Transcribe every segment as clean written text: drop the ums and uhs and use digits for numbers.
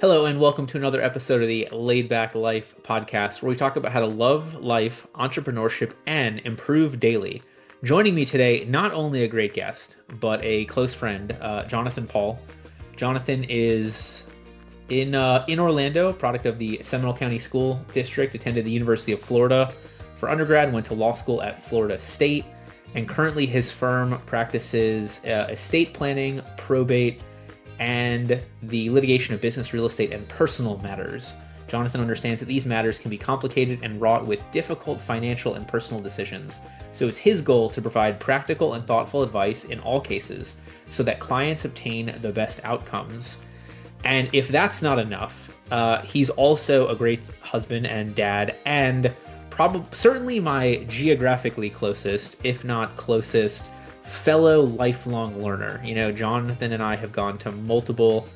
Hello, and welcome to another episode of the Laid Back Life podcast, where we talk about how to love life, entrepreneurship, and improve daily. Joining me today, not only a great guest, but a close friend, Jonathan Paul. Jonathan is in Orlando, product of the Seminole County School District, attended the University of Florida for undergrad, went to law school at Florida State, and currently his firm practices estate planning, probate, and the litigation of business, real estate, and personal matters. Jonathan understands that these matters can be complicated and wrought with difficult financial and personal decisions, so it's his goal to provide practical and thoughtful advice in all cases so that clients obtain the best outcomes. And if that's not enough, he's also a great husband and dad, and probably certainly my geographically closest, if not closest, fellow lifelong learner. Jonathan and I have gone to multiple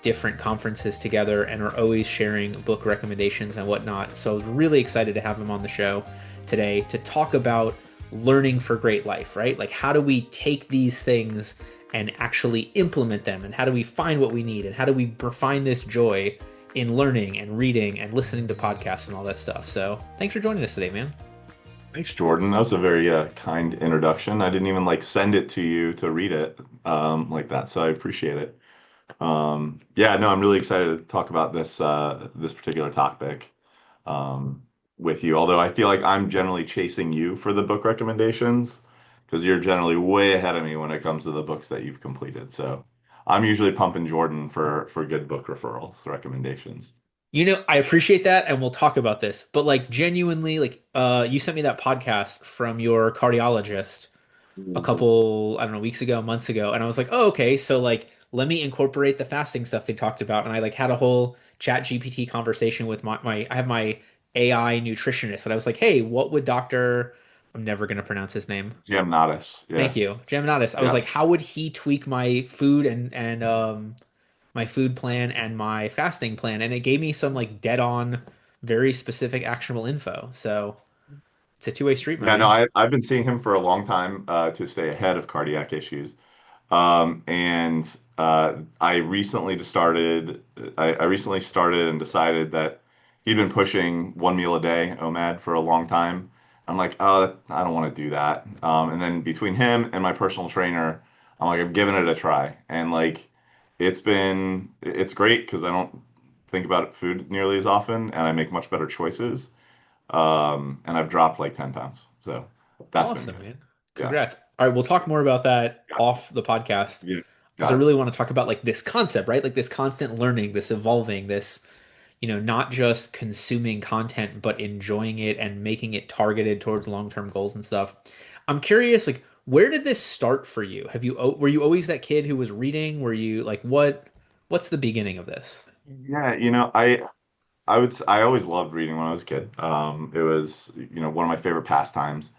different conferences together and are always sharing book recommendations and whatnot. So I was really excited to have him on the show today to talk about learning for great life, right? Like, how do we take these things and actually implement them? And how do we find what we need? And how do we find this joy in learning and reading and listening to podcasts and all that stuff? So thanks for joining us today, man. Thanks, Jordan. That was a very kind introduction. I didn't even send it to you to read it like that, so I appreciate it. Yeah, no, I'm really excited to talk about this particular topic with you. Although I feel like I'm generally chasing you for the book recommendations because you're generally way ahead of me when it comes to the books that you've completed. So I'm usually pumping Jordan for good book referrals, recommendations. I appreciate that, and we'll talk about this. But like genuinely, like you sent me that podcast from your cardiologist a couple, I don't know, weeks ago, months ago, and I was like, oh, okay, so like let me incorporate the fasting stuff they talked about. And I like had a whole chat GPT conversation with my I have my AI nutritionist, and I was like, hey, what would Dr. I'm never gonna pronounce his name. Jam Nadas, Thank yeah, you. Jamnatis. I was yeah. like, how would he tweak my food and my food plan and my fasting plan? And it gave me some like dead on, very specific actionable info. So it's a two-way street, my Yeah, no, man. I've been seeing him for a long time to stay ahead of cardiac issues. And I recently just started. I recently started and decided that he'd been pushing one meal a day OMAD for a long time. I'm like, oh, I don't want to do that. And then between him and my personal trainer, I'm like, I'm giving it a try. And it's great because I don't think about food nearly as often, and I make much better choices. And I've dropped like 10 pounds, so that's been Awesome, good. man. Yeah, Congrats. All right, we'll talk more about that got off the podcast yeah, because I got it. really want to talk about like this concept, right? Like this constant learning, this evolving, this, not just consuming content, but enjoying it and making it targeted towards long-term goals and stuff. I'm curious, like, where did this start for you? Were you always that kid who was reading? Were you like, what's the beginning of this? Yeah, I always loved reading when I was a kid. It was one of my favorite pastimes.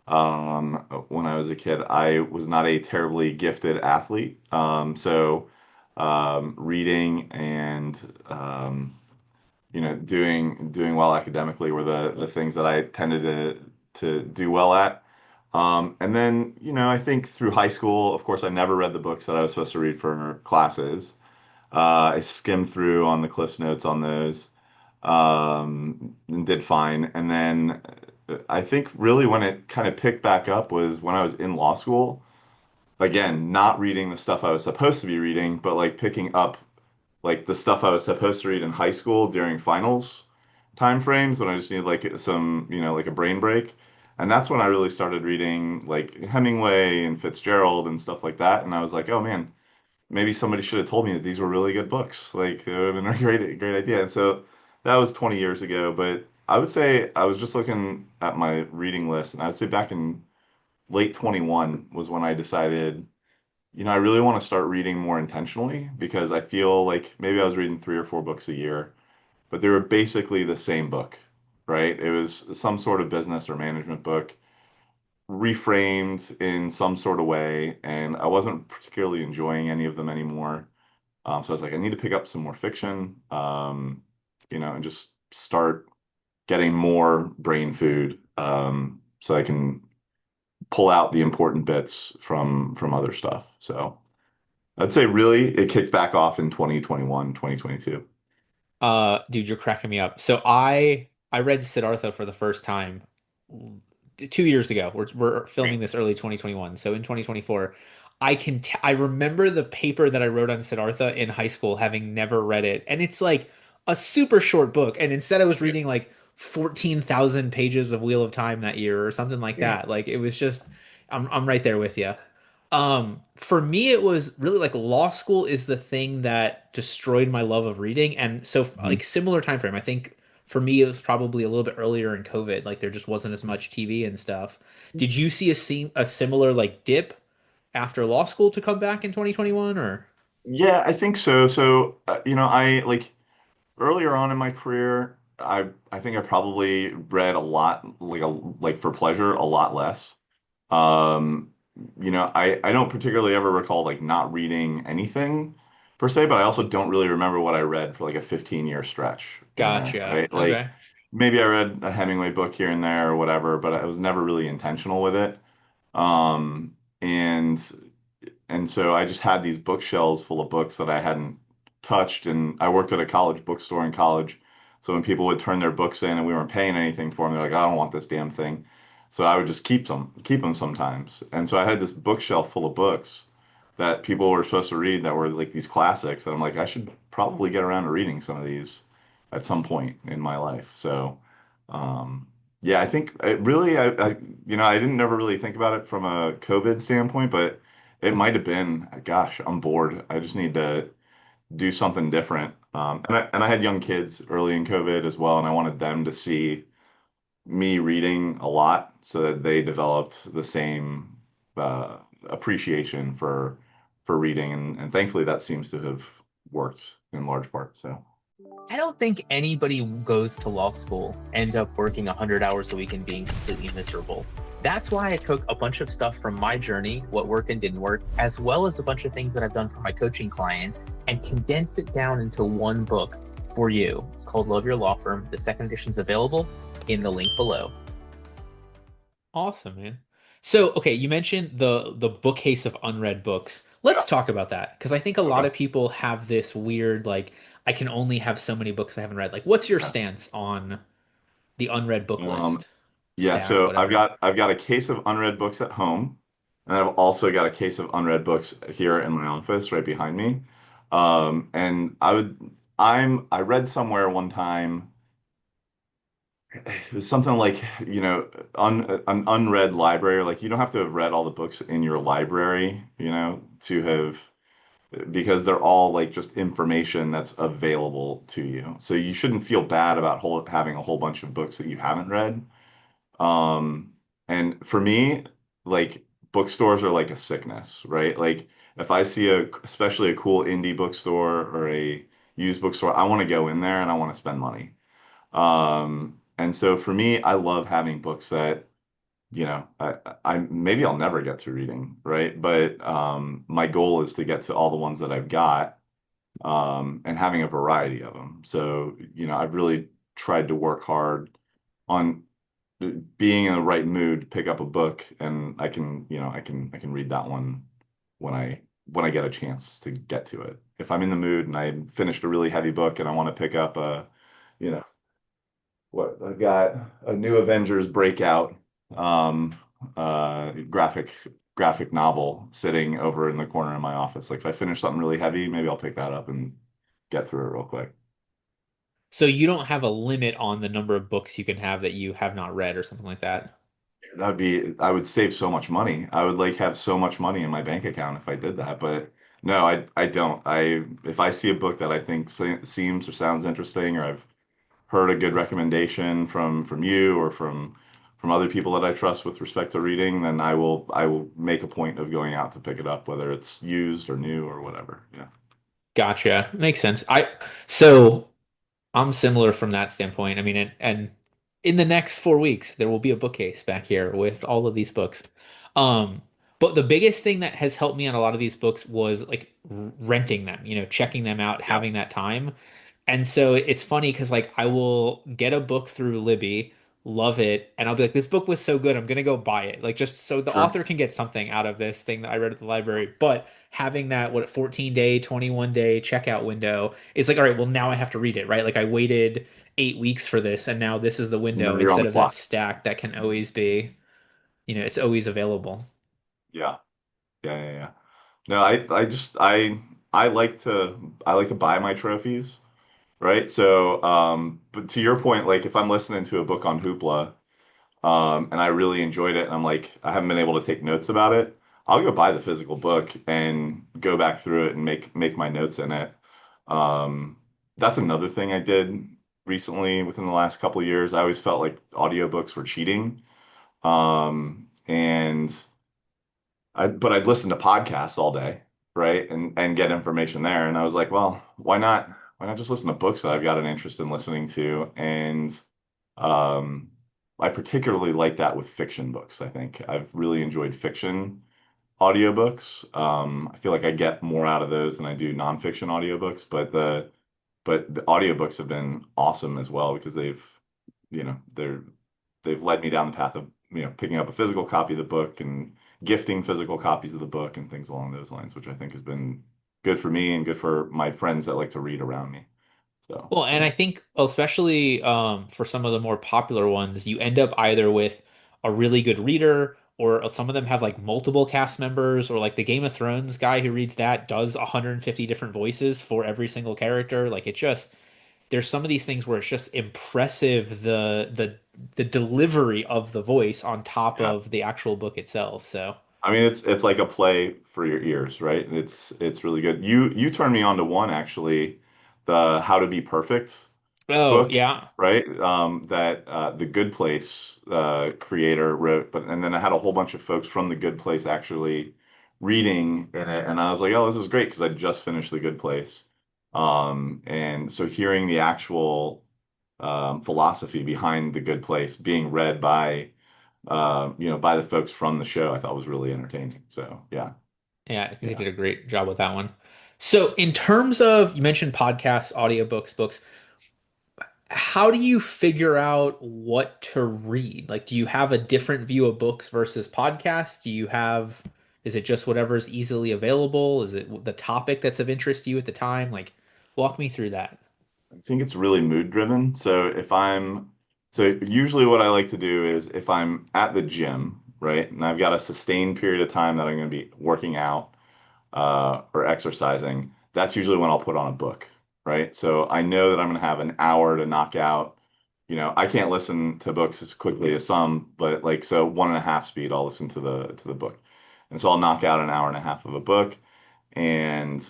When I was a kid, I was not a terribly gifted athlete, so reading and doing well academically were the things that I tended to do well at. And then, I think through high school, of course, I never read the books that I was supposed to read for classes. I skimmed through on the Cliffs Notes on those, and did fine. And then I think really when it kind of picked back up was when I was in law school. Again, not reading the stuff I was supposed to be reading, but like picking up like the stuff I was supposed to read in high school during finals time frames when I just needed like some, like a brain break. And that's when I really started reading like Hemingway and Fitzgerald and stuff like that. And I was like, oh man, maybe somebody should have told me that these were really good books. Like it would have been a great idea. And so that was 20 years ago. But I would say I was just looking at my reading list, and I'd say back in late 21 was when I decided, I really want to start reading more intentionally because I feel like maybe I was reading 3 or 4 books a year, but they were basically the same book, right? It was some sort of business or management book reframed in some sort of way, and I wasn't particularly enjoying any of them anymore. So I was like, I need to pick up some more fiction, and just start getting more brain food, so I can pull out the important bits from other stuff. So I'd say really it kicked back off in 2021, 2022. Dude, you're cracking me up. So I read Siddhartha for the first time 2 years ago. We're filming this early 2021. So in 2024, I remember the paper that I wrote on Siddhartha in high school, having never read it, and it's like a super short book. And instead, I was Yeah. reading like 14,000 pages of Wheel of Time that year or something like Yeah. that. Like it was just, I'm right there with you. For me, it was really like law school is the thing that destroyed my love of reading. And so Mhm. like similar time frame. I think for me it was probably a little bit earlier in COVID. Like there just wasn't as much TV and stuff. Did you see a similar like dip after law school to come back in 2021 or Yeah, I think so. So, I like earlier on in my career, I think I probably read a lot, like for pleasure, a lot less. Um, I don't particularly ever recall like not reading anything per se, but I also don't really remember what I read for like a 15-year stretch in there, gotcha. right? Like Okay. maybe I read a Hemingway book here and there or whatever, but I was never really intentional with it. Um, and and so I just had these bookshelves full of books that I hadn't touched. And I worked at a college bookstore in college. So when people would turn their books in and we weren't paying anything for them, they're like, I don't want this damn thing. So I would just keep them sometimes. And so I had this bookshelf full of books that people were supposed to read that were like these classics. And I'm like, I should probably get around to reading some of these at some point in my life. So, um, yeah, I think it really, I didn't never really think about it from a COVID standpoint, but it might have been, gosh, I'm bored. I just need to do something different. And I had young kids early in COVID as well, and I wanted them to see me reading a lot so that they developed the same uh, appreciation for reading, and thankfully that seems to have worked in large part. So I don't think anybody who goes to law school ends up working 100 hours a week and being completely miserable. That's why I took a bunch of stuff from my journey, what worked and didn't work, as well as a bunch of things that I've done for my coaching clients, and condensed it down into one book for you. It's called Love Your Law Firm. The second edition's available in the link below. Awesome, man. So, okay, you mentioned the bookcase of unread books. yeah, Let's talk about that because I think a lot okay. of people have this weird like I can only have so many books I haven't read. Like, what's your Yeah. stance on the unread book Um, list, yeah, stack, so whatever? I've got a case of unread books at home, and I've also got a case of unread books here in my office right behind me. And I read somewhere one time, it was something like, an unread library. Like you don't have to have read all the books in your library, to have, because they're all like just information that's available to you. So you shouldn't feel bad about having a whole bunch of books that you haven't read. Um, and for me, like bookstores are like a sickness, right? Like if I see especially a cool indie bookstore or a used bookstore, I want to go in there and I want to spend money. And so for me, I love having books that, I maybe I'll never get to reading, right? But my goal is to get to all the ones that I've got, and having a variety of them. So, I've really tried to work hard on being in the right mood to pick up a book, and I can read that one when I get a chance to get to it. If I'm in the mood and I finished a really heavy book and I want to pick up you know what I've got a new Avengers breakout um graphic novel sitting over in the corner of my office. Like if I finish something really heavy, maybe I'll pick that up and get through it real quick. So you don't have a limit on the number of books you can have that you have not read or something like that. I would save so much money. I would like have so much money in my bank account if I did that. But no, I don't. If I see a book that I think seems or sounds interesting, or I've heard a good recommendation from you or from other people that I trust with respect to reading, then I will make a point of going out to pick it up, whether it's used or new or whatever. Yeah. Gotcha. Makes sense. So I'm similar from that standpoint. I mean, and in the next 4 weeks, there will be a bookcase back here with all of these books. Um, but the biggest thing that has helped me on a lot of these books was like renting them, checking them out, Yeah. having that time. And so it's funny because like I will get a book through Libby, love it, and I'll be like, this book was so good, I'm gonna go buy it. Like just so the Sure. author can get something out of this thing that I read at the library. But having that 14-day, 21-day checkout window is like, all right, well now I have to read it, right? Like I waited 8 weeks for this, and now this is the window Now you're on instead the of that clock. stack that can always be, it's always available. Yeah. Yeah, yeah, yeah. No, I like to buy my trophies, right? So, but to your point, like if I'm listening to a book on Hoopla, and I really enjoyed it, and I'm like, I haven't been able to take notes about it, I'll go buy the physical book and go back through it and make my notes in it. Um, that's another thing I did recently within the last couple of years. I always felt like audiobooks were cheating. And but I'd listen to podcasts all day, right? And get information there. And I was like, well, why not? Why not just listen to books that I've got an interest in listening to? And um, I particularly like that with fiction books. I think I've really enjoyed fiction audiobooks. I feel like I get more out of those than I do nonfiction audiobooks, but the audiobooks have been awesome as well because they've led me down the path of picking up a physical copy of the book and gifting physical copies of the book and things along those lines, which I think has been good for me and good for my friends that like to read around me. So Well, and yeah, I think especially for some of the more popular ones, you end up either with a really good reader, or some of them have like multiple cast members, or like the Game of Thrones guy who reads that does 150 different voices for every single character. Like it just there's some of these things where it's just impressive the delivery of the voice on top yeah. of the actual book itself. So, I mean, it's like a play for your ears, right? It's really good. You turned me on to one actually, the How to Be Perfect oh book, yeah. right? That The Good Place creator wrote, but and then I had a whole bunch of folks from The Good Place actually reading in it, and I was like, oh, this is great because I just finished The Good Place, and so hearing the actual philosophy behind The Good Place being read by the folks from the show, I thought was really entertaining. So yeah, Yeah, I think they yeah. did a great job with that one. So, in terms of, you mentioned podcasts, audiobooks, books, how do you figure out what to read? Like, do you have a different view of books versus podcasts? Is it just whatever's easily available? Is it the topic that's of interest to you at the time? Like, walk me through that. I think it's really mood driven. So usually what I like to do is if I'm at the gym, right, and I've got a sustained period of time that I'm going to be working out or exercising, that's usually when I'll put on a book, right? So I know that I'm going to have an hour to knock out. I can't listen to books as quickly as some, but like so 1.5 speed, I'll listen to the book, and so I'll knock out an hour and a half of a book, and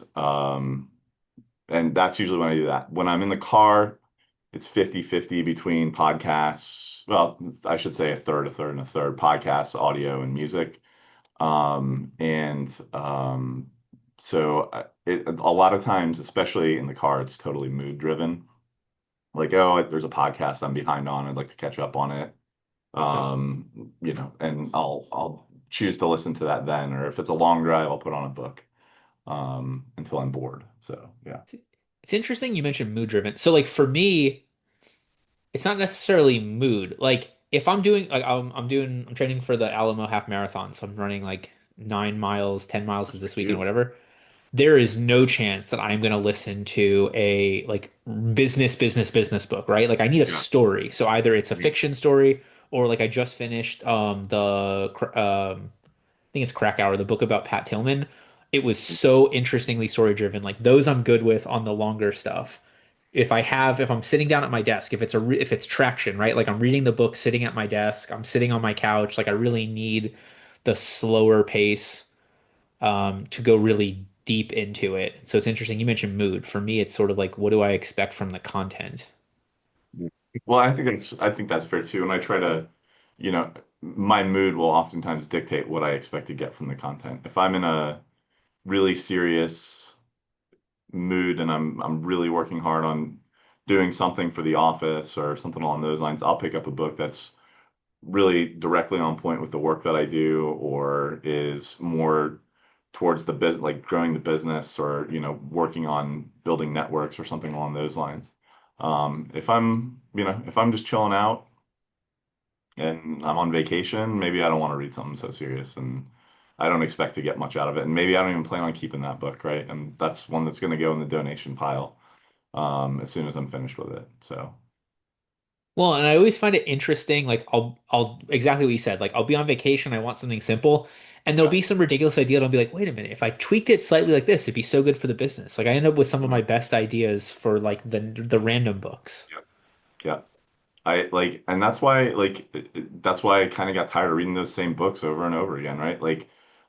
that's usually when I do that. When I'm in the car, it's 50-50 between podcasts. Well, I should say a third, and a third podcasts, audio, and music. And so a lot of times, especially in the car, it's totally mood driven. Like, oh, there's a podcast I'm behind on. I'd like to catch up on it. And I'll choose to listen to that then. Or if it's a long drive, I'll put on a book until I'm bored. So yeah. It's interesting you mentioned mood driven. So, like, for me, it's not necessarily mood. Like, if I'm doing, like, I'm training for the Alamo half marathon. So, I'm running like 9 miles, 10 miles is Good this for weekend, you. whatever. There is no chance that I'm going to listen to a like business book, right? Like I need a Yeah. story. So either it's a Mhm. fiction story, or like I just finished I think it's Krakauer, the book about Pat Tillman. It was so interestingly story driven. Like those I'm good with on the longer stuff. If I'm sitting down at my desk, if it's traction, right? Like I'm reading the book sitting at my desk, I'm sitting on my couch, like I really need the slower pace to go really deep into it. So it's interesting. You mentioned mood. For me, it's sort of like, what do I expect from the content? Well, I think that's fair too. And I try to, my mood will oftentimes dictate what I expect to get from the content. If I'm in a really serious mood and I'm really working hard on doing something for the office or something along those lines, I'll pick up a book that's really directly on point with the work that I do or is more towards the business, like growing the business or, working on building networks or something along those lines. If I'm just chilling out, and I'm on vacation, maybe I don't want to read something so serious, and I don't expect to get much out of it. And maybe I don't even plan on keeping that book, right? And that's one that's going to go in the donation pile as soon as I'm finished with it. So, Well, and I always find it interesting. Like I'll exactly what you said. Like I'll be on vacation, I want something simple, and there'll yeah. be some ridiculous idea, and I'll be like, wait a minute, if I tweaked it slightly like this, it'd be so good for the business. Like I end up with some of my Mhm. best ideas for like the random books. Yeah. Yeah. I like, and that's why, that's why I kind of got tired of reading those same books over and over again, right?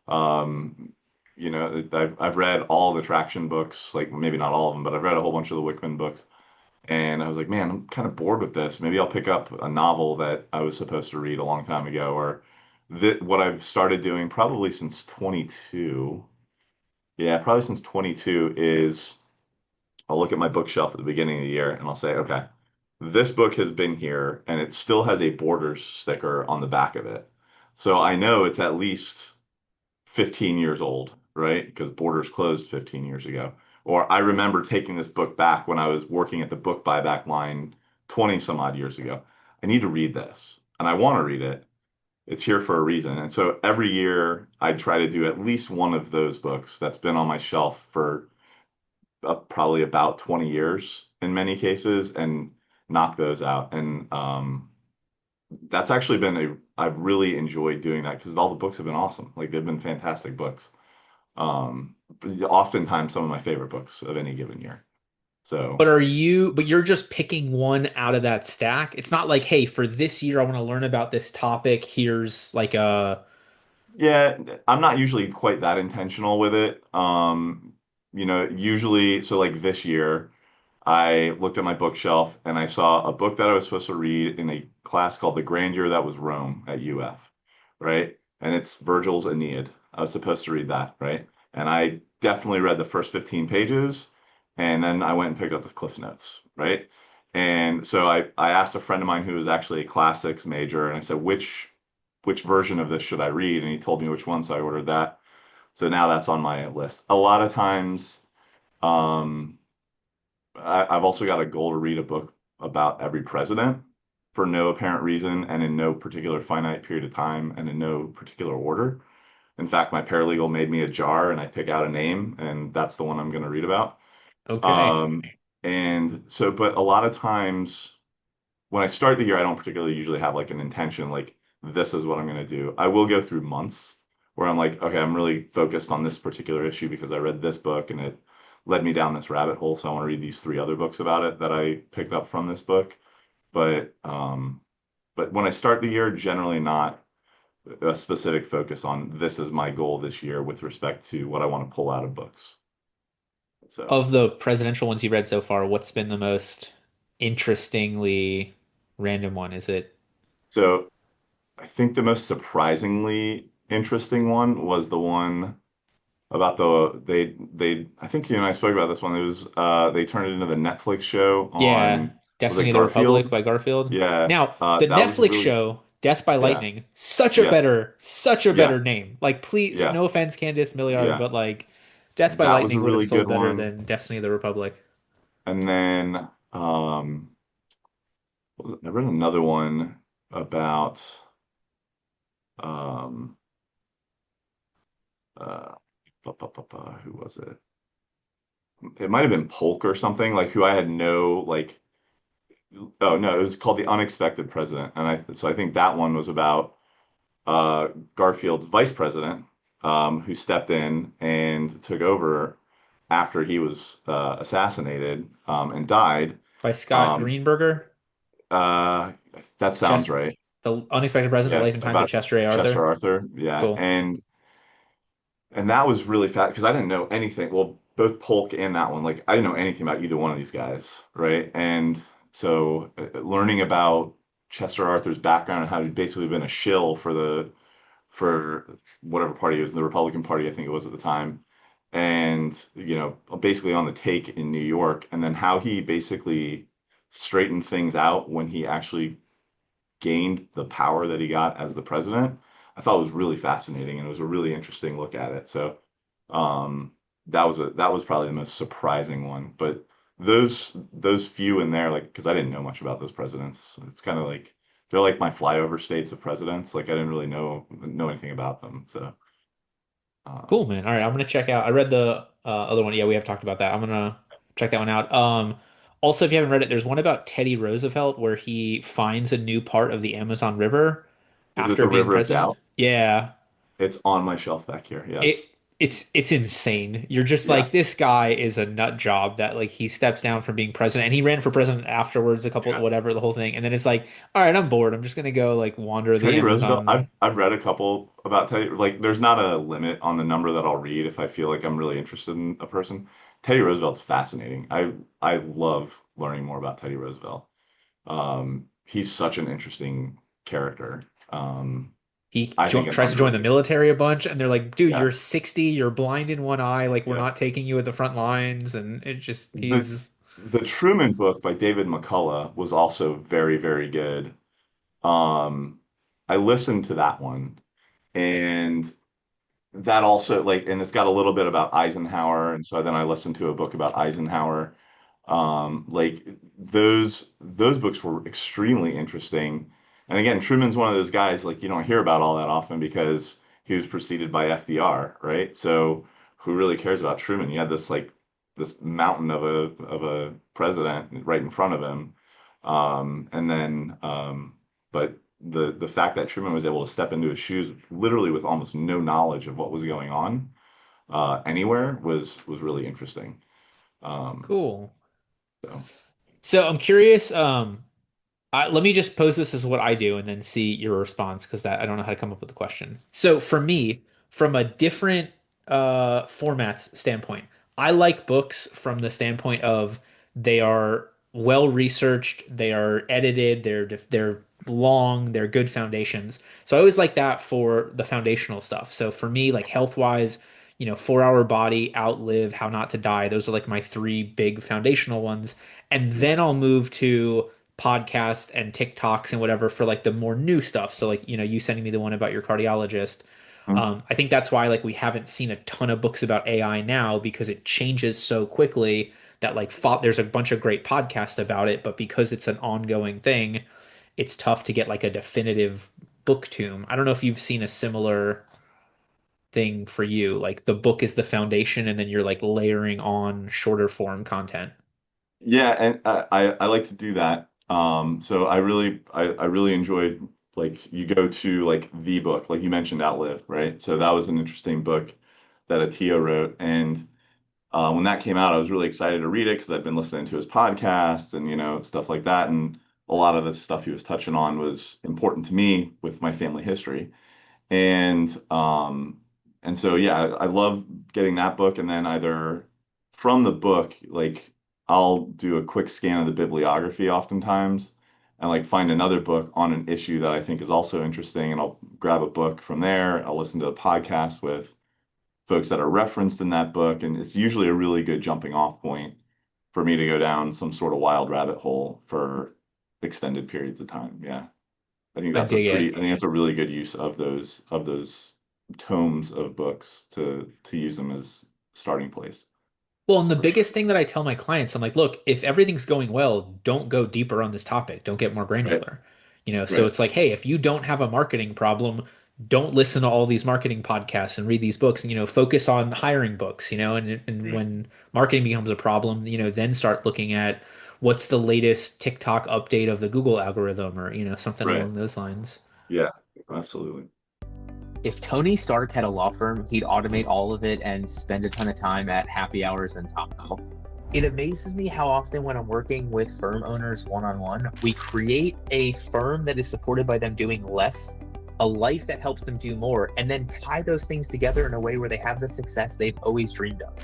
Um, I've read all the traction books, like maybe not all of them, but I've read a whole bunch of the Wickman books. And I was like, man, I'm kind of bored with this. Maybe I'll pick up a novel that I was supposed to read a long time ago, or what I've started doing probably since 22. Yeah, probably since 22 is I'll look at my bookshelf at the beginning of the year and I'll say, okay, this book has been here and it still has a Borders sticker on the back of it. So I know it's at least 15 years old, right? Because Borders closed 15 years ago. Or I remember taking this book back when I was working at the book buyback line 20 some odd years ago. I need to read this and I want to read it. It's here for a reason. And so every year I try to do at least one of those books that's been on my shelf for probably about 20 years in many cases and knock those out. And that's actually been I've really enjoyed doing that because all the books have been awesome. Like they've been fantastic books. Oftentimes some of my favorite books of any given year. So But you're just picking one out of that stack. It's not like, hey, for this year I want to learn about this topic. Here's like a yeah, I'm not usually quite that intentional with it. Usually, so like this year, I looked at my bookshelf and I saw a book that I was supposed to read in a class called The Grandeur That Was Rome at UF, right? And it's Virgil's Aeneid. I was supposed to read that, right? And I definitely read the first 15 pages and then I went and picked up the Cliff Notes, right? And so I asked a friend of mine who was actually a classics major and I said, which version of this should I read? And he told me which one, so I ordered that. So now that's on my list. A lot of times, um, I've also got a goal to read a book about every president for no apparent reason and in no particular finite period of time and in no particular order. In fact, my paralegal made me a jar and I pick out a name, and that's the one I'm going to read about. okay. And so, but a lot of times when I start the year, I don't particularly usually have like an intention, like this is what I'm going to do. I will go through months where I'm like, okay, I'm really focused on this particular issue because I read this book and it led me down this rabbit hole. So I want to read these three other books about it that I picked up from this book. But when I start the year, generally not a specific focus on this is my goal this year with respect to what I want to pull out of books. So, Of the presidential ones you read so far, what's been the most interestingly random one? Is it? so I think the most surprisingly interesting one was the one about they I think you and I spoke about this one. It was they turned it into the Netflix show Yeah, on was it Destiny of the Republic Garfield? by Garfield. Yeah, Now, the that was Netflix really show, Death by yeah, Lightning, yeah, such a yeah, better name. Like, please, yeah, no offense, Candice Milliard, yeah. but like, Death by That was a Lightning would have really sold good better one. than Destiny of the Republic. And then I read another one about um uh who was it? It might have been Polk or something like who I had no like. Oh no, it was called The Unexpected President, and I think that one was about Garfield's vice president, who stepped in and took over after he was assassinated and died. By Scott Um, Greenberger, uh, that sounds Chest, right. The Unexpected President, The Yeah, Life and Times of about Chester A. Chester Arthur. Arthur. Yeah, Cool. and that was really fast because I didn't know anything. Well, both Polk and that one, like I didn't know anything about either one of these guys, right? And so learning about Chester Arthur's background and how he'd basically been a shill for whatever party it was, the Republican Party, I think it was at the time, and basically on the take in New York, and then how he basically straightened things out when he actually gained the power that he got as the president, I thought was really fascinating, and it was a really interesting look at it. So um, that was probably the most surprising one, but those few in there, like because I didn't know much about those presidents, it's kind of like. they're like my flyover states of presidents. Like I didn't really know anything about them. So Cool, um, man. All right, I'm gonna check out. I read the other one. Yeah, we have talked about that. I'm gonna check that one out. Also, if you haven't read it, there's one about Teddy Roosevelt where he finds a new part of the Amazon River is it after the being River of president. Doubt? Yeah, It's on my shelf back here. it Yes. it's insane. You're just Yeah. like, this guy is a nut job that like he steps down from being president and he ran for president afterwards, a couple Yeah. whatever the whole thing, and then it's like, all right, I'm bored. I'm just gonna go like wander the Teddy Roosevelt, Amazon. I've read a couple about Teddy. Like, there's not a limit on the number that I'll read if I feel like I'm really interested in a person. Teddy Roosevelt's fascinating. I love learning more about Teddy Roosevelt. He's such an interesting character. I think an Tries to join the underrated. military a bunch, and they're like, "Dude, Yeah, you're 60, you're blind in one eye. Like, we're yeah. not taking you at the front lines." And it just The he's the Truman book by David McCullough was also very, very good. Um, I listened to that one, and that also like, and it's got a little bit about Eisenhower, and so then I listened to a book about Eisenhower. Like those books were extremely interesting. And again, Truman's one of those guys like you don't hear about all that often because he was preceded by FDR, right? So who really cares about Truman? You had this like this mountain of a president right in front of him. And then but the fact that Truman was able to step into his shoes literally with almost no knowledge of what was going on anywhere was really interesting. Um, cool. so So I'm curious. Let me just pose this as what I do and then see your response because that I don't know how to come up with the question. So for me, from a different formats standpoint, I like books from the standpoint of they are well researched, they are edited, they're long, they're good foundations. So I always like that for the foundational stuff. So for me, like health wise, 4 Hour Body, Outlive, How Not to Die, those are like my three big foundational ones. And yeah. then I'll move to podcasts and TikToks and whatever for like the more new stuff. So like, you sending me the one about your cardiologist. Mhm. I think that's why like we haven't seen a ton of books about AI now because it changes so quickly that like there's a bunch of great podcasts about it, but because it's an ongoing thing, it's tough to get like a definitive book tomb. I don't know if you've seen a similar thing for you. Like the book is the foundation and then you're like layering on shorter form content. Yeah, and I like to do that. So I really enjoyed like you go to like the book, like you mentioned Outlive, right? So that was an interesting book that Atio wrote, and when that came out, I was really excited to read it because I'd been listening to his podcast and stuff like that, and a lot of the stuff he was touching on was important to me with my family history. And and so yeah, I love getting that book and then either from the book, like I'll do a quick scan of the bibliography oftentimes and like find another book on an issue that I think is also interesting and I'll grab a book from there. I'll listen to a podcast with folks that are referenced in that book and it's usually a really good jumping off point for me to go down some sort of wild rabbit hole for extended periods of time. Yeah. I dig it. I think that's a really good use of those tomes of books to use them as starting place Well, and the for sure. biggest thing that I tell my clients, I'm like, look, if everything's going well, don't go deeper on this topic. Don't get more Right, granular. So right, it's like, hey, if you don't have a marketing problem, don't listen to all these marketing podcasts and read these books and, focus on hiring books, and right, when marketing becomes a problem, then start looking at what's the latest TikTok update of the Google algorithm or, something right. along those lines. Yeah, absolutely. If Tony Stark had a law firm, he'd automate all of it and spend a ton of time at happy hours and Topgolf. It amazes me how often when I'm working with firm owners one-on-one, we create a firm that is supported by them doing less, a life that helps them do more, and then tie those things together in a way where they have the success they've always dreamed of.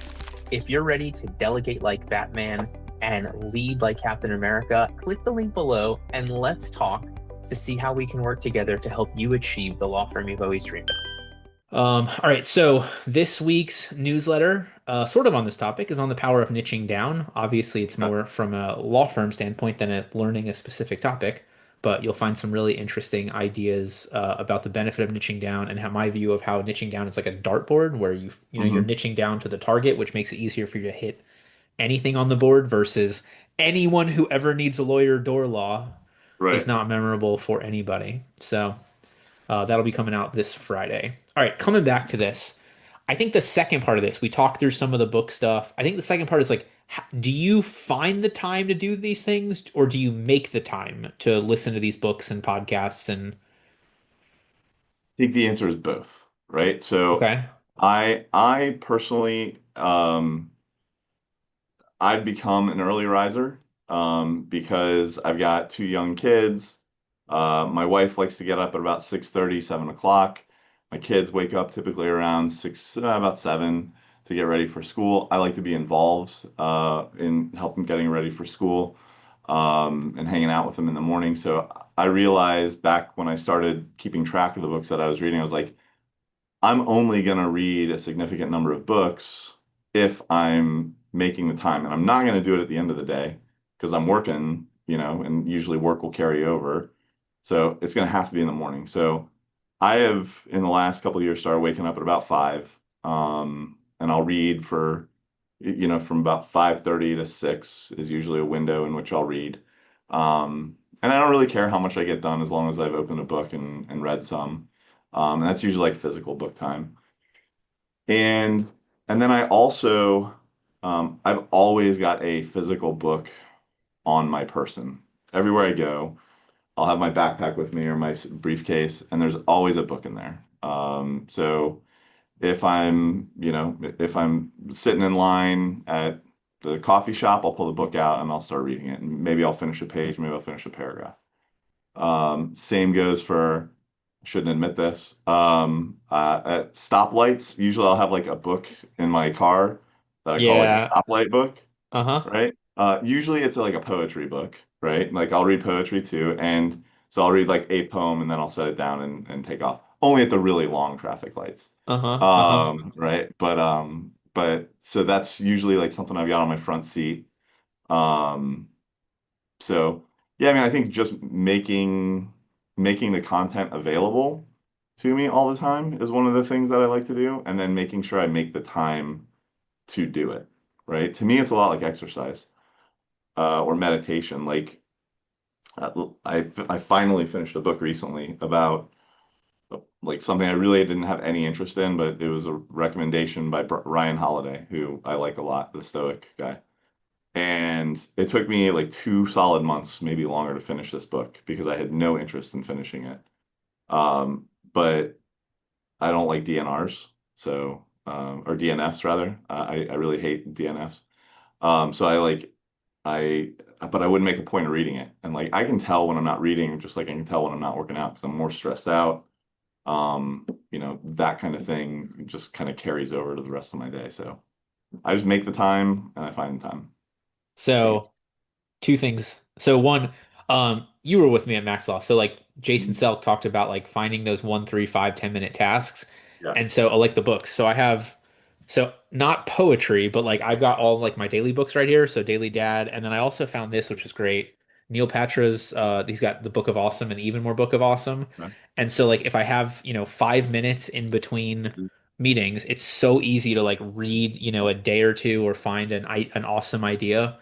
If you're ready to delegate like Batman and lead like Captain America, click the link below and let's talk to see how we can work together to help you achieve the law firm you've always dreamed of. All right, so this week's newsletter, sort of on this topic, is on the power of niching down. Obviously, it's Yeah. more from a law firm standpoint than at learning a specific topic, but you'll find some really interesting ideas about the benefit of niching down and how my view of how niching down is like a dartboard where you're Hmm. niching down to the target, which makes it easier for you to hit anything on the board versus anyone who ever needs a lawyer door law. is Right. not memorable for anybody. So that'll be coming out this Friday. All right, coming back to this. I think the second part of this, we talked through some of the book stuff. I think the second part is like, do you find the time to do these things, or do you make the time to listen to these books and podcasts? And I think the answer is both, right? So okay, I personally I've become an early riser because I've got two young kids. My wife likes to get up at about 6:30, 7 o'clock. My kids wake up typically around six, about seven to get ready for school. I like to be involved in helping getting ready for school and hanging out with them in the morning. So I realized back when I started keeping track of the books that I was reading, I was like, I'm only going to read a significant number of books if I'm making the time. And I'm not going to do it at the end of the day because I'm working, and usually work will carry over. So it's going to have to be in the morning. So I have, in the last couple of years, started waking up at about 5. And I'll read for, from about 5:30 to 6 is usually a window in which I'll read. And I don't really care how much I get done as long as I've opened a book and read some. And that's usually like physical book time. And and then I also I've always got a physical book on my person. Everywhere I go, I'll have my backpack with me or my briefcase, and there's always a book in there. So if I'm sitting in line at the coffee shop, I'll pull the book out and I'll start reading it. And maybe I'll finish a page, maybe I'll finish a paragraph. Same goes for, I shouldn't admit this. At stoplights, usually I'll have like a book in my car that I call like a yeah, stoplight book, uh-huh, right? Usually it's like a poetry book, right? Like I'll read poetry too. And so I'll read like a poem and then I'll set it down and take off. Only at the really long traffic lights. uh-huh, uh-huh. Right. But so that's usually like something I've got on my front seat. Um, so yeah, I mean, I think just making the content available to me all the time is one of the things that I like to do, and then making sure I make the time to do it, right? To me, it's a lot like exercise or meditation. I finally finished a book recently about like something I really didn't have any interest in, but it was a recommendation by Ryan Holiday, who I like a lot, the Stoic guy. And it took me like 2 solid months, maybe longer, to finish this book because I had no interest in finishing it. But I don't like DNRs, so or DNFs rather. I really hate DNFs. So I, but I wouldn't make a point of reading it. And like I can tell when I'm not reading, just like I can tell when I'm not working out because I'm more stressed out. That kind of thing just kind of carries over to the rest of my day. So I just make the time and I find the time to get. So two things. So one, you were with me at Maxwell. So like Jason Mhm. Selk talked about like finding those 1, 3, 5, 10 minute tasks. Yeah. And so I like the books. So I have so not poetry, but like I've got all like my daily books right here. So Daily Dad. And then I also found this, which is great. Neil Patra's he's got the Book of Awesome and Even More Book of Awesome. Okay. And so like if I have, 5 minutes in between meetings, it's so easy to like read, a day or two or find an awesome idea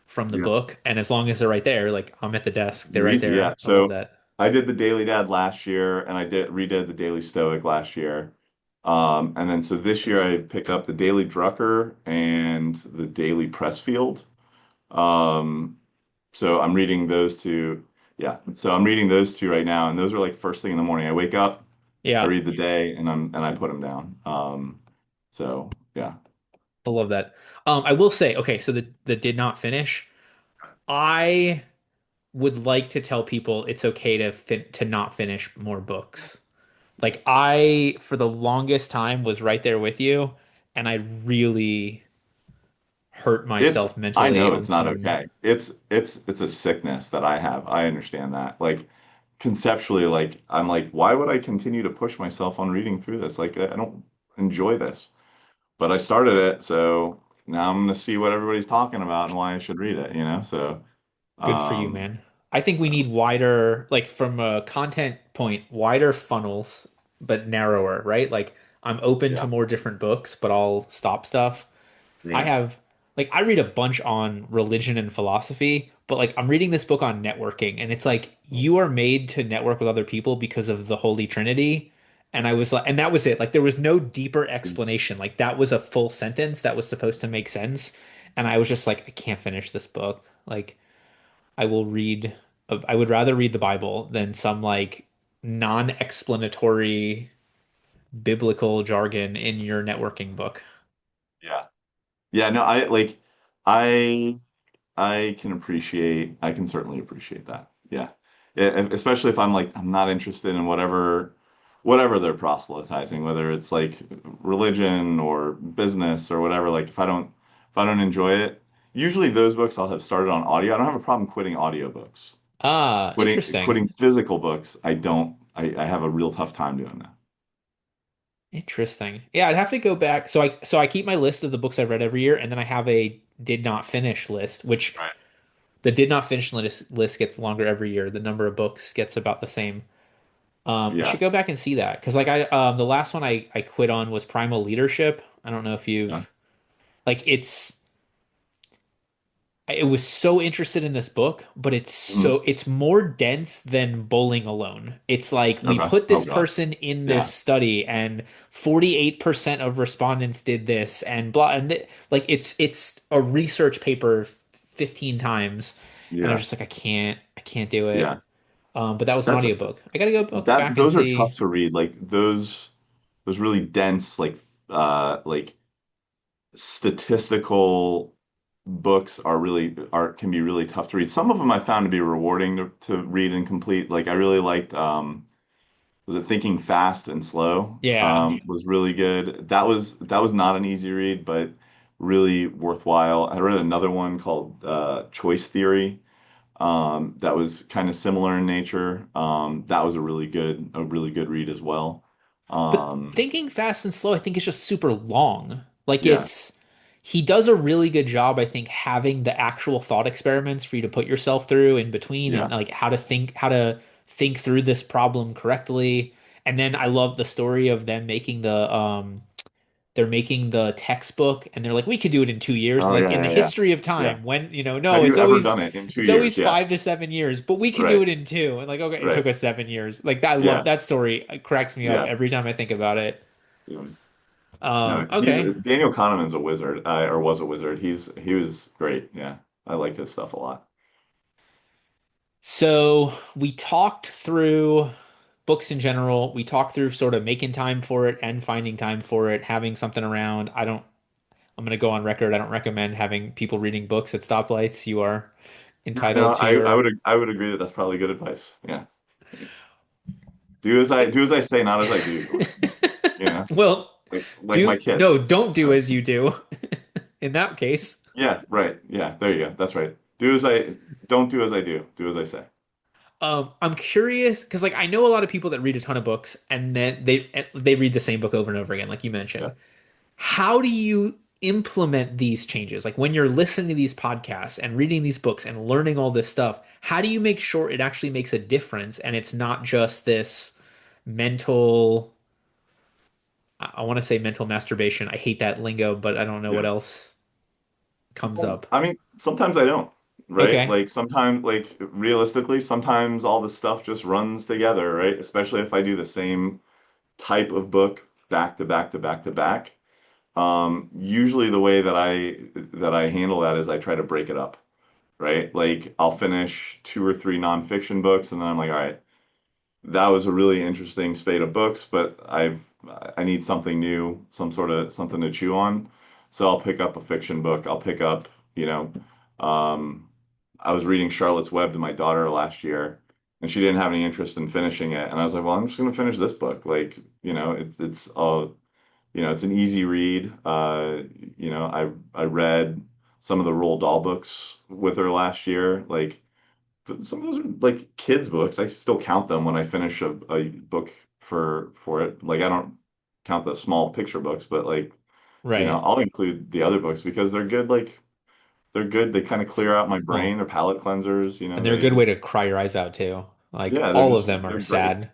from the Yeah. book. And as long as they're right there, like I'm at the desk, they're They're right easy. there. Yeah. I love So that. I did the Daily Dad last year and I redid the Daily Stoic last year. And then so this year I picked up the Daily Drucker and the Daily Pressfield. Um, so I'm reading those two. Yeah. So I'm reading those two right now. And those are like first thing in the morning. I wake up, I Yeah, read the day and I put them down. So yeah. I love that. I will say, okay, so the did not finish. I would like to tell people it's okay to not finish more books. Like I, for the longest time, was right there with you, and I really hurt It's myself I mentally know on it's not some okay. It's a sickness that I have. I understand that. Like conceptually, like I'm like, why would I continue to push myself on reading through this? Like I don't enjoy this. But I started it, so now I'm gonna see what everybody's talking about and why I should read it, So good for you, um man. I think we need wider, like from a content point, wider funnels, but narrower, right? Like I'm open to yeah, more different books, but I'll stop stuff. I right. have like I read a bunch on religion and philosophy, but like I'm reading this book on networking, and it's like you are made to network with other people because of the Holy Trinity. And I was like, and that was it. Like there was no deeper explanation. Like that was a full sentence that was supposed to make sense. And I was just like, I can't finish this book. Like I will read, I would rather read the Bible than some like non-explanatory biblical jargon in your networking book. Yeah. Yeah, no, I I can certainly appreciate that. Yeah. Especially if I'm not interested in whatever they're proselytizing, whether it's like religion or business or whatever, like if I don't enjoy it, usually those books I'll have started on audio. I don't have a problem quitting audiobooks. Ah, interesting. Quitting physical books, I have a real tough time doing that. Interesting. Yeah, I'd have to go back. So I keep my list of the books I've read every year, and then I have a did not finish list, which Right. the did not finish list gets longer every year. The number of books gets about the same. I Yeah. should go back and see that because like I the last one I quit on was Primal Leadership. I don't know if Yeah. you've like it was so interested in this book, but Mhm. it's more dense than Bowling Alone. It's like we Okay. put Oh this God. person in this Yeah. study and 48% of respondents did this and blah like it's a research paper 15 times and I was Yeah. just like I can't do it. Yeah. But that was an That's audiobook. I gotta go that back and those are tough see. to read. Like those really dense like statistical books are can be really tough to read. Some of them I found to be rewarding to read and complete. Like I really liked was it Thinking Fast and Slow? Yeah. Was really good. That was not an easy read, but really worthwhile. I read another one called Choice Theory. That was kind of similar in nature. That was a really good read as well. But Um, Thinking Fast and Slow, I think, is just super long. Like yeah, he does a really good job, I think, having the actual thought experiments for you to put yourself through in between and yeah. like how to think through this problem correctly. And then I love the story of them making the they're making the textbook and they're like, we could do it in 2 years. Oh Like yeah, in the yeah, yeah, history of yeah. time, when Have no, you ever done it in two it's always years? Yeah, 5 to 7 years, but we could do right, it in two. And like, okay, it right. took us 7 years. Like that, I love Yeah, that story. It cracks me up yeah. every time I think about it. Yeah. No, Okay. Daniel Kahneman's a wizard, or was a wizard. He was great. Yeah, I liked his stuff a lot. So we talked through books in general. We talked through sort of making time for it and finding time for it, having something around. I'm going to go on record. I don't recommend having people reading books at stoplights. You are No, entitled to your. I would agree that that's probably good advice. Yeah, do as I say, not as I do. You know, Well, like my no, kids. don't do Uh, as you do in that case. yeah, right. Yeah, there you go. That's right. Don't do as I do. Do as I say. I'm curious because like I know a lot of people that read a ton of books and then they read the same book over and over again, like you Yeah. mentioned. How do you implement these changes? Like when you're listening to these podcasts and reading these books and learning all this stuff, how do you make sure it actually makes a difference and it's not just this mental, I want to say mental masturbation. I hate that lingo, but I don't know what Yeah. else comes Well, up. I mean, sometimes I don't, right? Okay. Like sometimes, like realistically, sometimes all the stuff just runs together, right? Especially if I do the same type of book back to back to back to back. Usually the way that I handle that is I try to break it up, right? Like I'll finish two or three nonfiction books, and then I'm like, all right, that was a really interesting spate of books, but I need something new, some sort of something to chew on. So I'll pick up a fiction book. I'll pick up, you know, um, I was reading Charlotte's Web to my daughter last year, and she didn't have any interest in finishing it. And I was like, well, I'm just going to finish this book. Like, it's an easy read. I read some of the Roald Dahl books with her last year. Like some of those are like kids' books. I still count them when I finish a book for it. Like I don't count the small picture books, but like, Right. I'll include the other books because they're good. Like they're good. They kind of clear out my brain. Well, They're palate cleansers. and they're a good way to cry your eyes out too. Like Yeah, all of them they're are great. sad.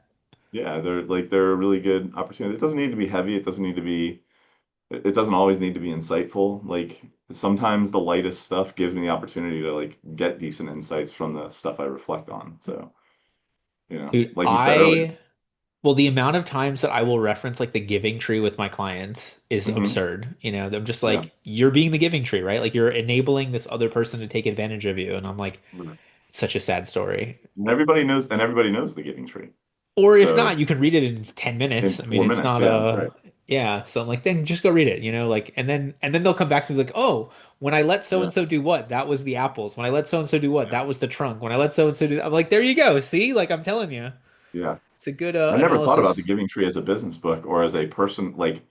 Yeah, they're a really good opportunity. It doesn't need to be heavy. It doesn't need to be it doesn't always need to be insightful. Like sometimes the lightest stuff gives me the opportunity to like get decent insights from the stuff I reflect on. So, Dude, like you said earlier. well, the amount of times that I will reference like the giving tree with my clients is Hmm. absurd. I'm just Yeah. like, you're being the giving tree, right? Like you're enabling this other person to take advantage of you. And I'm like, Right. it's such a sad story. And everybody knows the Giving Tree. Or if So not, you can read it in 10 minutes. in I mean, four it's minutes, not yeah, that's right. yeah. So I'm like, then just go read it, like, and then they'll come back to me like, oh, when I let so Yeah. and so do what, that was the apples. When I let so and so do what, Yeah. that was the trunk. When I let so and so do, I'm like, there you go. See, like I'm telling you, Yeah. it's a good I never thought about the analysis. Giving Tree as a business book or as a person, like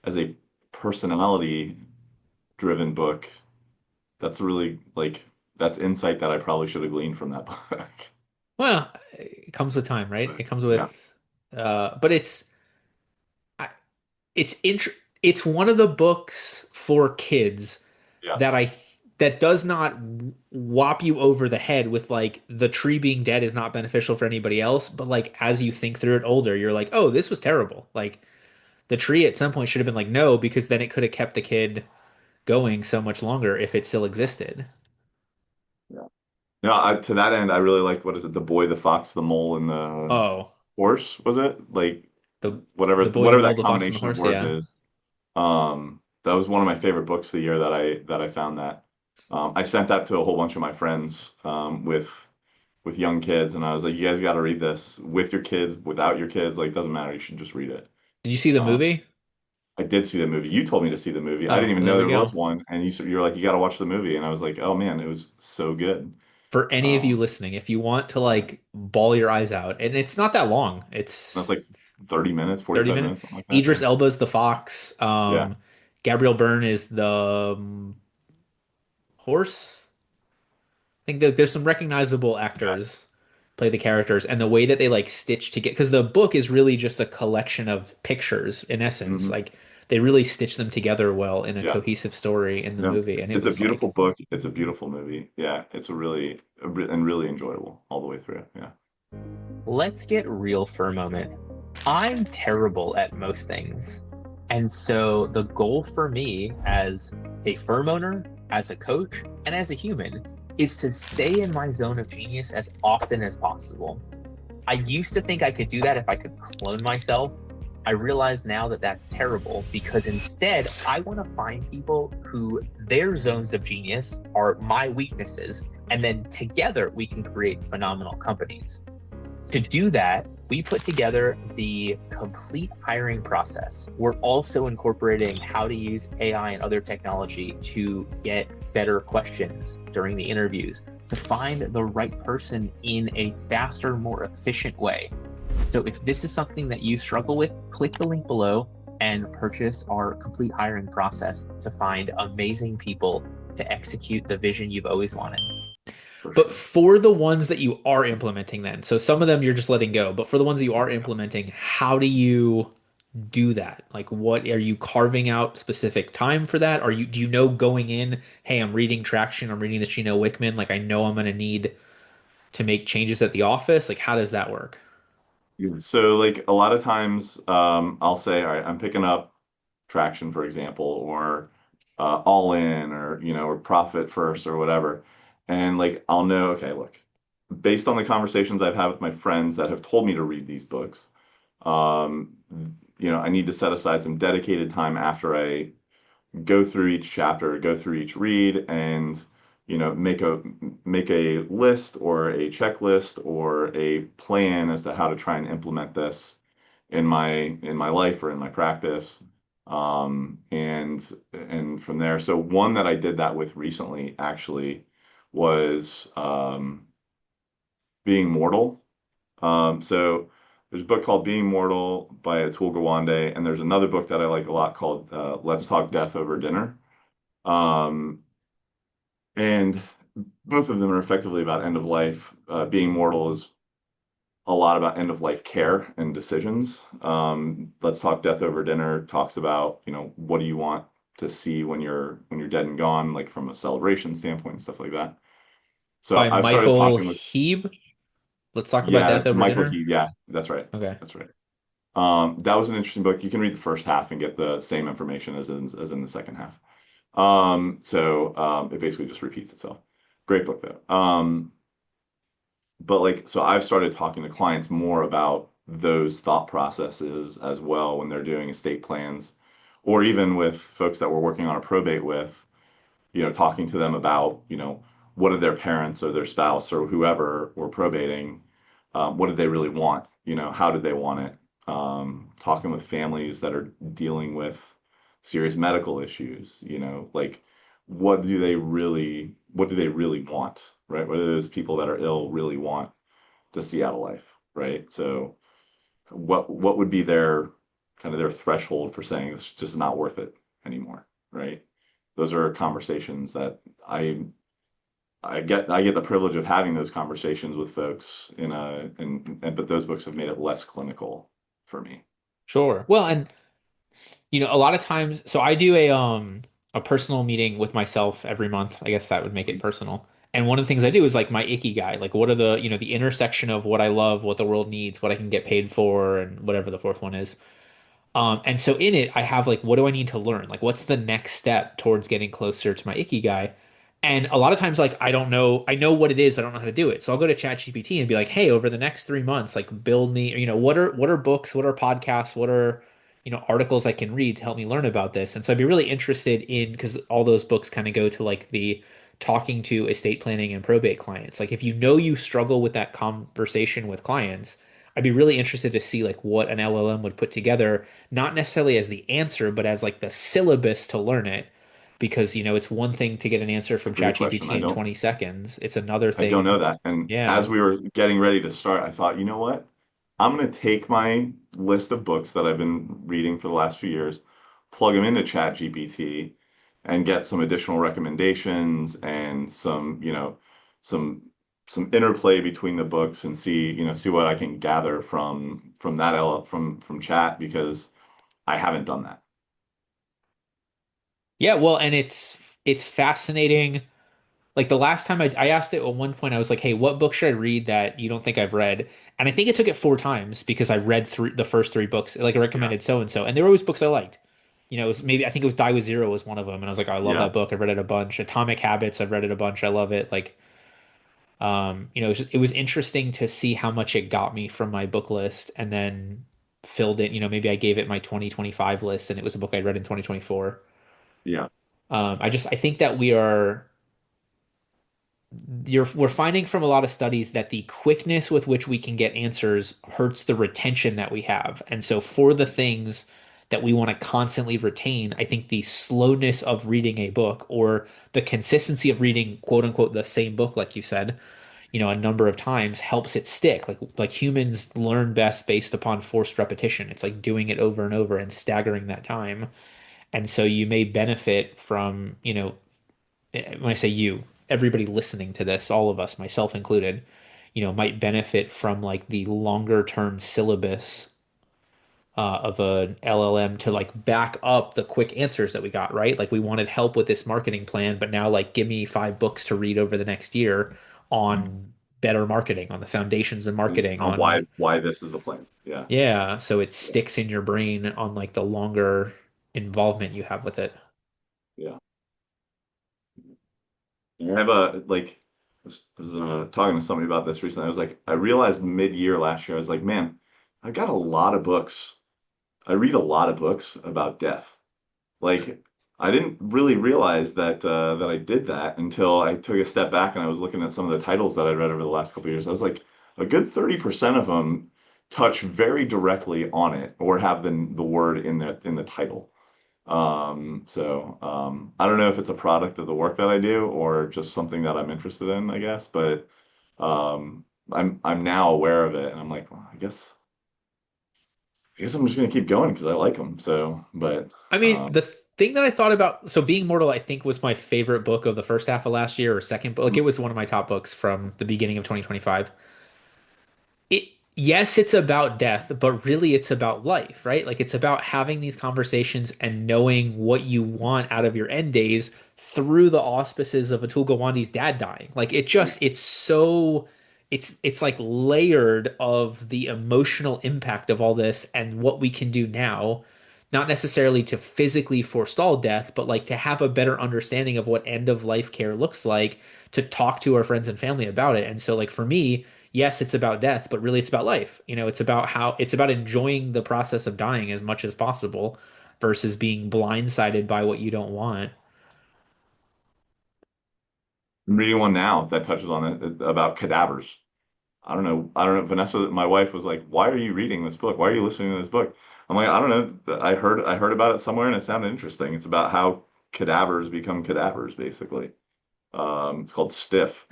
as a personality driven book. That's really like that's insight that I probably should have gleaned from that book. Well, it comes with time, right? But It comes yeah, with, but I- it's it's one of the books for kids yeah, that that does not whop you over the head with like the tree being dead is not beneficial for anybody else, but like as you think through it older, you're like, oh, this was terrible. Like the tree at some point should have been like, no, because then it could have kept the kid going so much longer if it still existed. yeah. No, to that end, I really like what is it? The boy, the fox, the mole, and the Oh, horse. Was it like the whatever the boy, the whatever mole, that the fox, and the combination of horse. words Yeah. is? That was one of my favorite books of the year that I found that. I sent that to a whole bunch of my friends with young kids, and I was like, you guys got to read this with your kids, without your kids, like doesn't matter. You should just read it. Did you see the Um, movie? I did see the movie. You told me to see the movie. I didn't Oh, even there know we there go. was one, and you're like, you got to watch the movie, and I was like, oh man, it was so good. For any of you Um, listening, if you want to like bawl your eyes out, and it's not that long. that's It's like 30 minutes, 30 45 minutes. minutes, something like that. Idris Yeah. Elba's the fox. Yeah. Gabriel Byrne is the horse. I think that there's some recognizable Yeah. actors play the characters, and the way that they like stitch together, because the book is really just a collection of pictures in essence. Hmm. Like they really stitch them together well in a Yeah. cohesive story in the No, movie, and it it's a was beautiful like, book. It's a beautiful movie. Yeah, it's and really enjoyable all the way through. Yeah. Let's get real for a moment. I'm terrible at most things. And so the goal for me as a firm owner, as a coach, and as a human is to stay in my zone of genius as often as possible. I used to think I could do that if I could clone myself. I realize now that that's terrible because instead I want to find people who their zones of genius are my weaknesses, and then together we can create phenomenal companies. To do that, we put together the complete hiring process. We're also incorporating how to use AI and other technology to get better questions during the interviews, to find the right person in a faster, more efficient way. So if this is something that you struggle with, click the link below and purchase our complete hiring process to find amazing people to execute the vision you've always wanted. For but sure. for the ones that you are implementing, then, so some of them you're just letting go, but for the ones that you are implementing, how do you do that? Like, what are you carving out specific time for that? Do you know going in, hey, I'm reading Traction, I'm reading the Chino Wickman, like I know I'm going to need to make changes at the office? Like, how does that work? Yeah. So like a lot of times, I'll say, all right, I'm picking up Traction, for example, or All In, or or Profit First, or whatever, and like I'll know, okay, look, based on the conversations I've had with my friends that have told me to read these books, um, I need to set aside some dedicated time after I go through each chapter, go through each read, and make a list or a checklist or a plan as to how to try and implement this in my life or in my practice. And from there, so one that I did that with recently actually was Being Mortal. So there's a book called Being Mortal by Atul Gawande, and there's another book that I like a lot called Let's Talk Death Over Dinner. Um, and both of them are effectively about end of life. Being Mortal is a lot about end of life care and decisions. Let's Talk Death Over Dinner talks about, what do you want to see when you're dead and gone, like from a celebration standpoint and stuff like that. So By I've started Michael talking with, Heeb. Let's talk about yeah, death over Michael dinner. He, yeah, that's right. Okay. That's right. That was an interesting book. You can read the first half and get the same information as in the second half. It basically just repeats itself. Great book though. But like, so I've started talking to clients more about those thought processes as well when they're doing estate plans, or even with folks that we're working on a probate with, talking to them about, what did their parents or their spouse or whoever were probating, what did they really want? How did they want it? Talking with families that are dealing with serious medical issues, like what do they really want, right? What do those people that are ill really want to see out of life, right? So what would be their kind of their threshold for saying it's just not worth it anymore, right? Those are conversations that I get the privilege of having those conversations with folks but those books have made it less clinical for me. Sure. Well, and a lot of times, so I do a personal meeting with myself every month. I guess that would make it personal. And one of the things I do is like my icky guy, like what are the intersection of what I love, what the world needs, what I can get paid for, and whatever the fourth one is. And so in it, I have like, what do I need to learn? Like, what's the next step towards getting closer to my ikigai? And a lot of times, like, I don't know, I know what it is, I don't know how to do it. So I'll go to ChatGPT and be like, hey, over the next 3 months, like, build me, what are books, what are podcasts, what are, articles I can read to help me learn about this. And so I'd be really interested in, because all those books kind of go to like the talking to estate planning and probate clients. Like, if you struggle with that conversation with clients, I'd be really interested to see like what an LLM would put together, not necessarily as the answer, but as like the syllabus to learn it. Because, it's one thing to get an answer from That's a good question. ChatGPT in 20 seconds. It's another I don't know thing. that. And Yeah. as we were getting ready to start, I thought, you know what? I'm going to take my list of books that I've been reading for the last few years, plug them into ChatGPT, and get some additional recommendations and some some interplay between the books and see what I can gather from that from chat because I haven't done that. Yeah, well, and it's fascinating. Like the last time I asked it at one point, I was like, "Hey, what book should I read that you don't think I've read?" And I think it took it 4 times because I read the first three books. Like I Yeah. recommended so and so, and they were always books I liked. It was maybe I think it was Die with Zero was one of them, and I was like, oh, I love Yeah. that book. I've read it a bunch. Atomic Habits, I've read it a bunch. I love it. Like, it was interesting to see how much it got me from my book list, and then filled it. Maybe I gave it my 2025 list, and it was a book I read in 2024. Yeah. I think that we're finding from a lot of studies that the quickness with which we can get answers hurts the retention that we have. And so for the things that we want to constantly retain, I think the slowness of reading a book or the consistency of reading quote unquote the same book, like you said, a number of times helps it stick. Like humans learn best based upon forced repetition. It's like doing it over and over and staggering that time. And so you may benefit from, when I say you, everybody listening to this, all of us, myself included, might benefit from like the longer term syllabus of an LLM to like back up the quick answers that we got, right? Like we wanted help with this marketing plan, but now like give me 5 books to read over the next year on better marketing, on the foundations of marketing, On on why this is the plan. Yeah. yeah, so it Yeah. sticks in your brain on like the longer involvement you have with it. Yeah. I have a like I was talking to somebody about this recently. I was like, I realized mid-year last year, I was like, man, I got a lot of books. I read a lot of books about death. Like, I didn't really realize that I did that until I took a step back and I was looking at some of the titles that I read over the last couple of years. I was like, a good 30% of them touch very directly on it or have the word in the title. I don't know if it's a product of the work that I do or just something that I'm interested in, I guess, but I'm now aware of it and I'm like, well, I guess I'm just gonna keep going because I like them. I mean, the thing that I thought about, so Being Mortal, I think was my favorite book of the first half of last year or second book. Like it was one of my top books from the beginning of 2025. It, yes, it's about death, but really it's about life, right? Like it's about having these conversations and knowing what you want out of your end days through the auspices of Atul Gawande's dad dying. Like yeah, it's so it's like layered of the emotional impact of all this and what we can do now, not necessarily to physically forestall death, but like to have a better understanding of what end of life care looks like, to talk to our friends and family about it. And so like for me, yes, it's about death, but really it's about life. It's about enjoying the process of dying as much as possible versus being blindsided by what you don't want. I'm reading one now that touches on it about cadavers. I don't know. Vanessa, my wife was like, "Why are you reading this book? Why are you listening to this book?" I'm like, "I don't know. I heard about it somewhere and it sounded interesting. It's about how cadavers become cadavers, basically. It's called Stiff."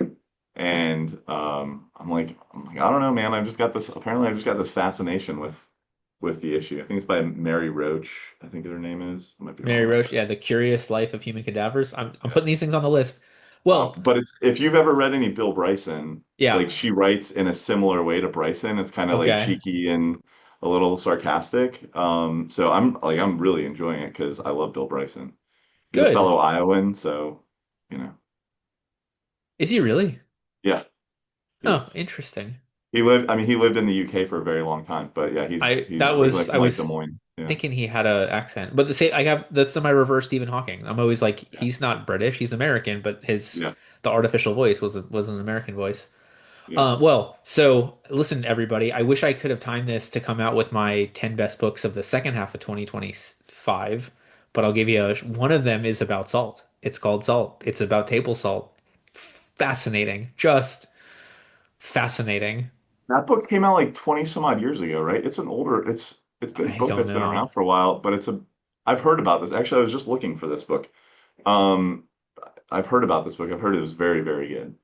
And I don't know, man. I've just got this. Apparently, I've just got this fascination with the issue. I think it's by Mary Roach. I think her name is. I might be wrong Mary about Roche, that. yeah, The Curious Life of Human Cadavers. I'm Yeah. putting these things on the list. Well, But it's if you've ever read any Bill Bryson, yeah, like she writes in a similar way to Bryson. It's kind of like okay, cheeky and a little sarcastic. So I'm really enjoying it because I love Bill Bryson. He's a good. fellow Iowan, so you know, Is he really? yeah, he Oh, is. interesting. He lived in the UK for a very long time, but yeah, he's originally I from like Des was Moines. Yeah, thinking he had a accent, but the same I have that's my reverse Stephen Hawking. I'm always like yeah, he's not British, he's American, but his yeah, the artificial voice was an American voice. yeah. So listen, everybody. I wish I could have timed this to come out with my 10 best books of the second half of 2025, but I'll give you one of them is about salt. It's called Salt. It's about table salt. Fascinating. Just fascinating. That book came out like 20 some odd years ago, right? It's been a I book don't that's been know. around for a while, but I've heard about this. Actually, I was just looking for this book. Um, I've heard about this book. I've heard it was very, very good.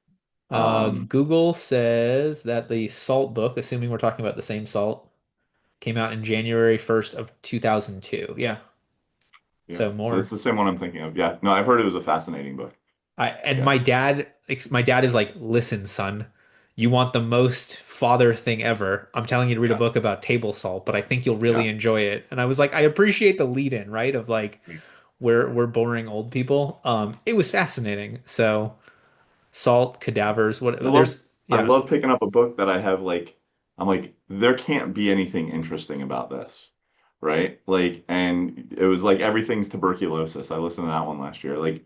Um, Google says that the Salt book, assuming we're talking about the same Salt, came out in January 1st of 2002. Yeah. yeah, So so it's more. the same one I'm thinking of. Yeah, no, I've heard it was a fascinating book. And Yeah, my dad is like, listen, son, you want the most father thing ever. I'm telling you to read a yeah, book about table salt, but I think you'll yeah. really enjoy it. And I was like, I appreciate the lead in, right? Of like, we're boring old people. It was fascinating. So salt, cadavers, I what love there's, I yeah. love picking up a book that I have like I'm like there can't be anything interesting about this, right? Like and it was like everything's tuberculosis. I listened to that one last year. Like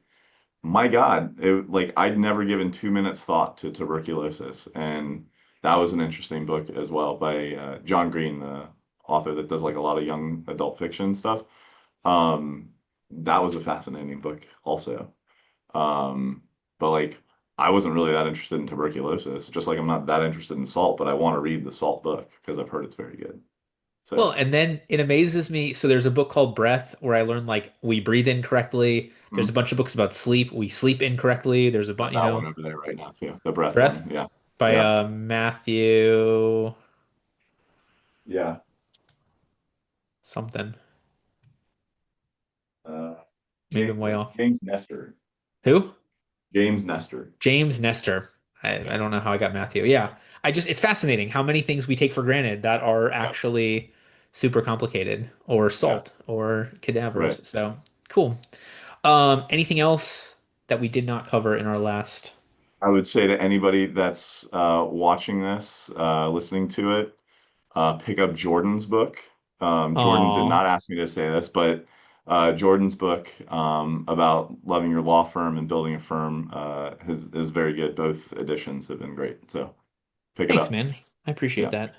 my God, like I'd never given 2 minutes thought to tuberculosis, and that was an interesting book as well by John Green, the author that does like a lot of young adult fiction stuff. Um, that was a fascinating book also. Um, but like I wasn't really that interested in tuberculosis, just like I'm not that interested in salt, but I want to read the salt book because I've heard it's very good. Well, So, and then it amazes me. So there's a book called Breath where I learned like we breathe incorrectly. There's a mm, bunch of books about sleep. We sleep incorrectly. There's a got bunch, that one over there right now too. The breath Breath one. Yeah. by Yeah. Matthew Yeah. something. Uh, Maybe I'm way off. James Nestor. Who? James Nestor. James Nestor. I Yeah. don't know how I got Matthew. Yeah. It's fascinating how many things we take for granted that are Yeah. actually super complicated or Yeah. salt or cadavers. Right. So cool. Anything else that we did not cover in our last? I would say to anybody that's watching this, listening to it, pick up Jordan's book. Jordan did Oh, not ask me to say this, but Jordan's book about loving your law firm and building a firm is very good. Both editions have been great. So pick it thanks, up. man. I appreciate Yeah. that.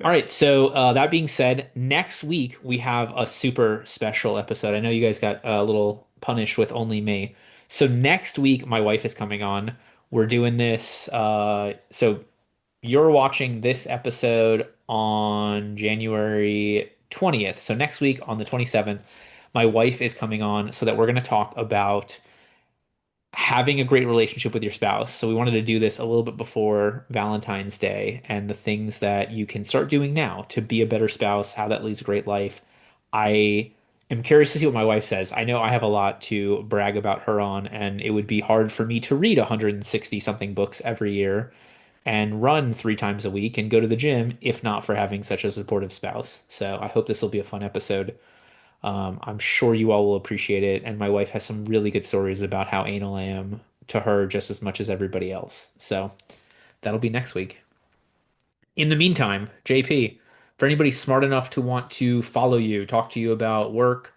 All Yeah. right. So that being said, next week we have a super special episode. I know you guys got a little punished with only me. So next week my wife is coming on. We're doing this. So you're watching this episode on January 20th. So next week on the 27th, my wife is coming on so that we're going to talk about having a great relationship with your spouse. So we wanted to do this a little bit before Valentine's Day and the things that you can start doing now to be a better spouse, how that leads a great life. I am curious to see what my wife says. I know I have a lot to brag about her on, and it would be hard for me to read 160 something books every year and run 3 times a week and go to the gym if not for having such a supportive spouse. So I hope this will be a fun episode. I'm sure you all will appreciate it. And my wife has some really good stories about how anal I am to her just as much as everybody else. So that'll be next week. In the meantime, JP, for anybody smart enough to want to follow you, talk to you about work,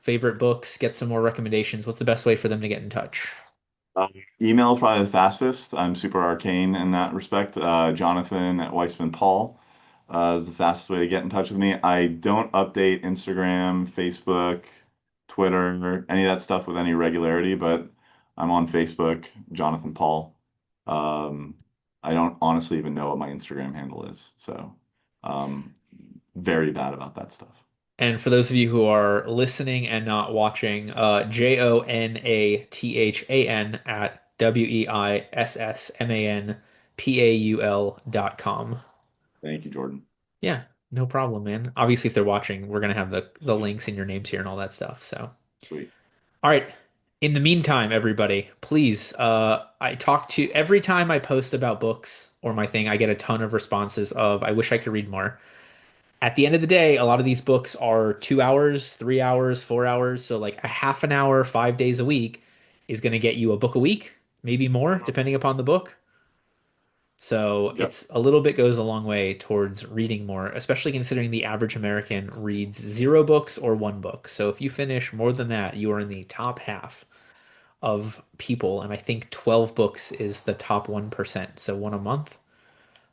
favorite books, get some more recommendations, what's the best way for them to get in touch? Um, Email is probably the fastest. I'm super arcane in that respect. Jonathan at Weissman Paul is the fastest way to get in touch with me. I don't update Instagram, Facebook, Twitter, any of that stuff with any regularity, but I'm on Facebook, Jonathan Paul. Um, I don't honestly even know what my Instagram handle is, so um, very bad about that stuff. And for those of you who are listening and not watching, JONATHAN at WEISSMANPAUL.com. Thank you, Jordan. Yeah, no problem, man. Obviously, if they're watching, we're gonna have the links and your names here and all that stuff. So, Sweet. all right. In the meantime, everybody, please, I talk to every time I post about books or my thing, I get a ton of responses of I wish I could read more. At the end of the day, a lot of these books are 2 hours, 3 hours, 4 hours. So like a half an hour, 5 days a week is going to get you a book a week, maybe more, depending upon the book. So Yep. it's a little bit goes a long way towards reading more, especially considering the average American reads 0 books or 1 book. So if you finish more than that, you are in the top half of people. And I think 12 books is the top 1%. So one a month.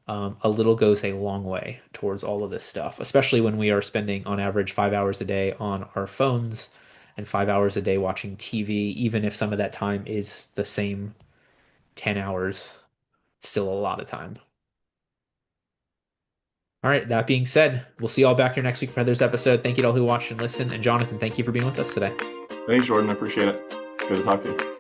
A little goes a long way towards all of this stuff, especially when we are spending on average 5 hours a day on our phones and 5 hours a day watching TV, even if some of that time is the same 10 hours, it's still a lot of time. All right, that being said, we'll see you all back here next week for another episode. Thank you to all who watched and listened. And Jonathan, thank you for being with us today. Thanks, Jordan. I appreciate it. Good to talk to you.